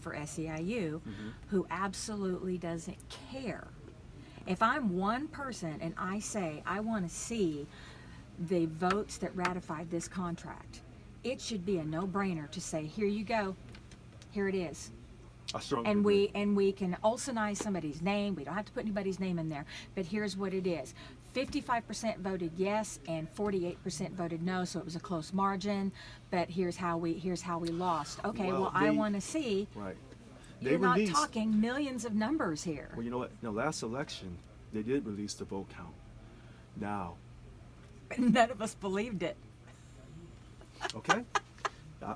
for SEIU who absolutely doesn't care. If I'm one person and I say I want to see the votes that ratified this contract, it should be a no-brainer to say, here you go, here it is. I strongly And agree. we can Olsonize somebody's name. We don't have to put anybody's name in there. But here's what it is: 55% voted yes, and 48% voted no. So it was a close margin. But here's how we lost. Okay, well I want to see. Right. You're not talking millions of numbers here. Well, you know what? In the last election, they did release the vote count. Now. None of us believed it. Okay.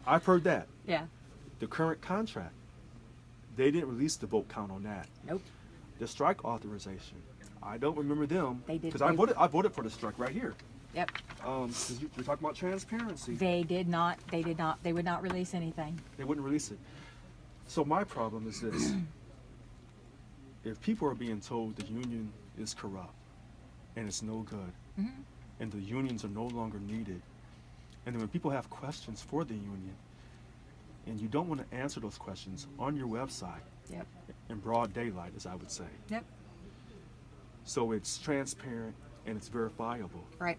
I've heard that. Yeah. The current contract, they didn't release the vote count on that. Nope. The strike authorization, I don't remember them. They did. Because I voted for the strike right here. Yep. Because you're talking about transparency. They did not. They would not release anything. They wouldn't release it. So my problem is this. If people are being told the union is corrupt and it's no good, and the unions are no longer needed, and then when people have questions for the union, and you don't want to answer those questions on your website, Yep. in broad daylight, as I would say. Yep. So it's transparent and it's verifiable. Right.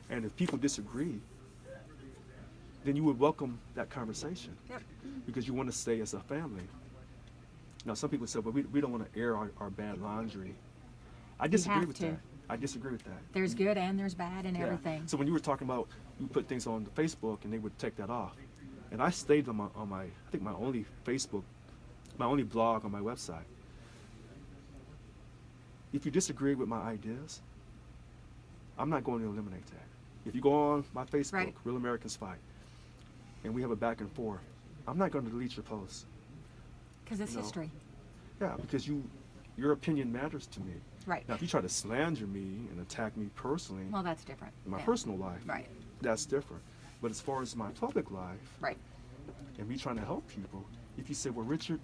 And if people disagree, then you would welcome that conversation. Yep. Because you want to stay as a family. Now, some people say, well, we don't want to air our bad laundry. I disagree with that. I disagree with that. There's good and there's bad and everything. So when you were talking about you put things on Facebook and they would take that off, and I stayed on my I think my only blog on my website. If you disagree with my ideas, I'm not going to eliminate that. If you go on my Facebook, Right. Real Americans Fight, and we have a back and forth, I'm not going to delete your post. Because it's history. Yeah, because your opinion matters to me. Right. Now, if you try to slander me and attack me personally, Well, that's different. in my personal life, Right. that's different. But as far as my public life, Right. and me trying to help people, if you say, well, Richard,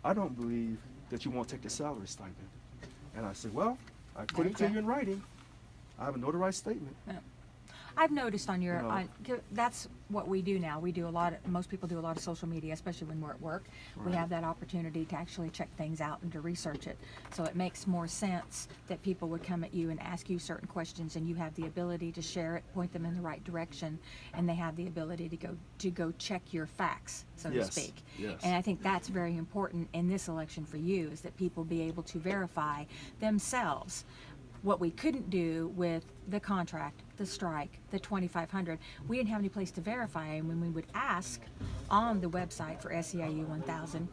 I don't believe that you won't take the salary stipend. And I said, well, I put it to you in writing. I have a notarized statement. Yeah. I've noticed on your, You know. that's what we do now. We do most people do a lot of social media, especially when we're at work. We Right. have that opportunity to actually check things out and to research it. So it makes more sense that people would come at you and ask you certain questions, and you have the ability to share it, point them in the right direction, and they have the ability to go check your facts, so to Yes, speak. yes. And I think that's very important in this election for you, is that people be able to verify themselves. What we couldn't do with the contract, the strike, the 2,500, we didn't have any place to verify. And when we would ask on the website for SEIU 1000,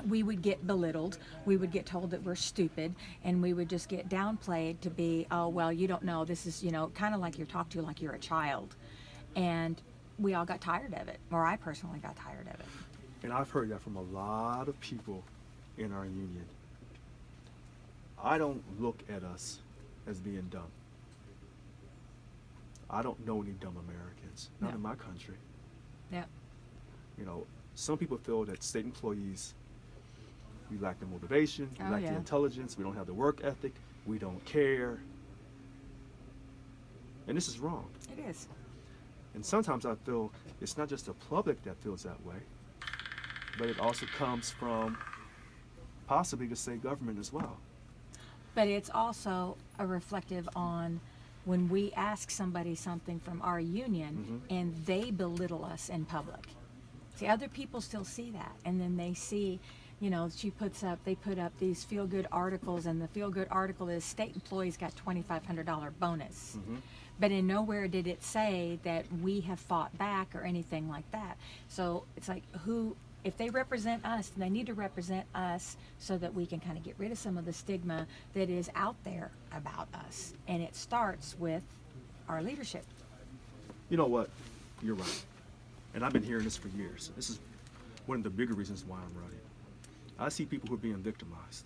we would get belittled. We would get told that we're stupid, and we would just get downplayed to be, oh, well, you don't know. This is, kind of like you're talked to like you're a child. And we all got tired of it, or I personally got tired of it. And I've heard that from a lot of people in our union. I don't look at us as being dumb. I don't know any dumb Americans, not No. in my country. Yeah. Some people feel that state employees, we lack the motivation, we Oh, lack yeah. the intelligence, we don't have the work ethic, we don't care. And this is wrong. It is. And sometimes I feel it's not just the public that feels that way, but it also comes from possibly the state government as well. But it's also a reflective on when we ask somebody something from our union and they belittle us in public. See, other people still see that, and then they see, they put up these feel-good articles, and the feel-good article is state employees got $2,500 bonus. But in nowhere did it say that we have fought back or anything like that. So it's like, if they represent us, then they need to represent us so that we can kind of get rid of some of the stigma that is out there about us. And it starts with our leadership. You know what? You're right. And I've been hearing this for years. This is one of the bigger reasons why I'm running. I see people who are being victimized.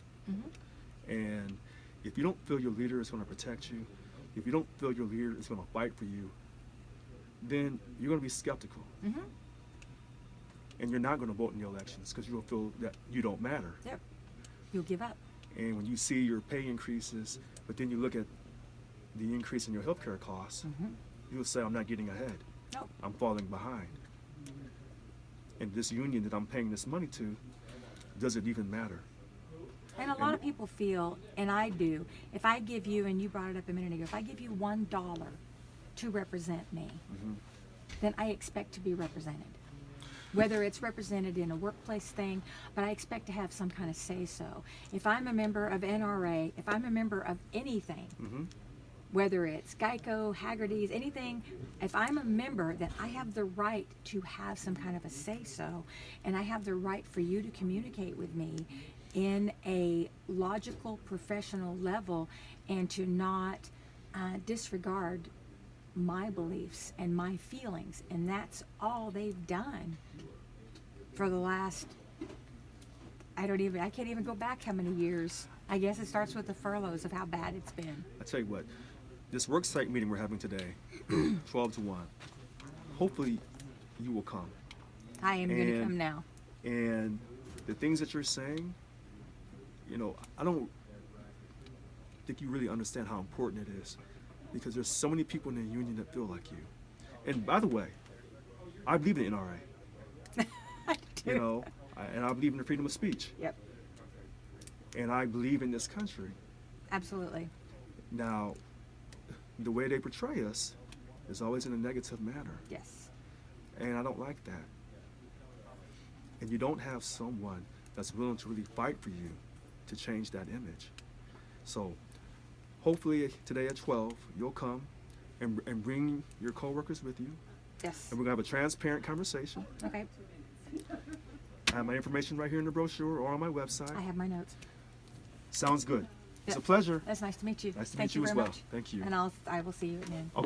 And if you don't feel your leader is going to protect you, if you don't feel your leader is going to fight for you, then you're going to be skeptical. And you're not going to vote in the elections because you'll feel that you don't matter. Yep. You'll give up. And when you see your pay increases, but then you look at the increase in your healthcare costs, you'll say, I'm not getting ahead. Nope. I'm falling behind. And this union that I'm paying this money to, does it even matter? And a lot of people feel, and I do, if I give you, and you brought it up a minute ago, if I give you $1 to represent me, then I expect to be represented. Whether it's represented in a workplace thing, but I expect to have some kind of say-so. If I'm a member of NRA, if I'm a member of anything, whether it's Geico, Haggerty's, anything, if I'm a member, then I have the right to have some kind of a say-so, and I have the right for you to communicate with me in a logical, professional level, and to not disregard my beliefs and my feelings. And that's all they've done for the last, I can't even go back how many years. I guess it starts with the furloughs of how bad it's been. I tell you what, this Worksite meeting we're having today, 12 to 1, hopefully you will come. I am going to come now. And the things that you're saying, you know, I don't think you really understand how important it is, because there's so many people in the union that feel like you. And by the way, I believe in the NRA. I do. You know, and I believe in the freedom of speech. Yep. And I believe in this country. Absolutely. Now, the way they portray us is always in a negative manner. Yes. And I don't like that. And you don't have someone that's willing to really fight for you to change that image. So hopefully today at 12, you'll come and bring your coworkers with you. Yes. And we're going to have a transparent conversation. Okay. I have my information right here in the brochure or on my website. I have my notes. Sounds good. It's Yep. a pleasure. That's nice to meet you. Nice to Thank meet you as very well. much. Thank you. And I will see you at noon. Okay.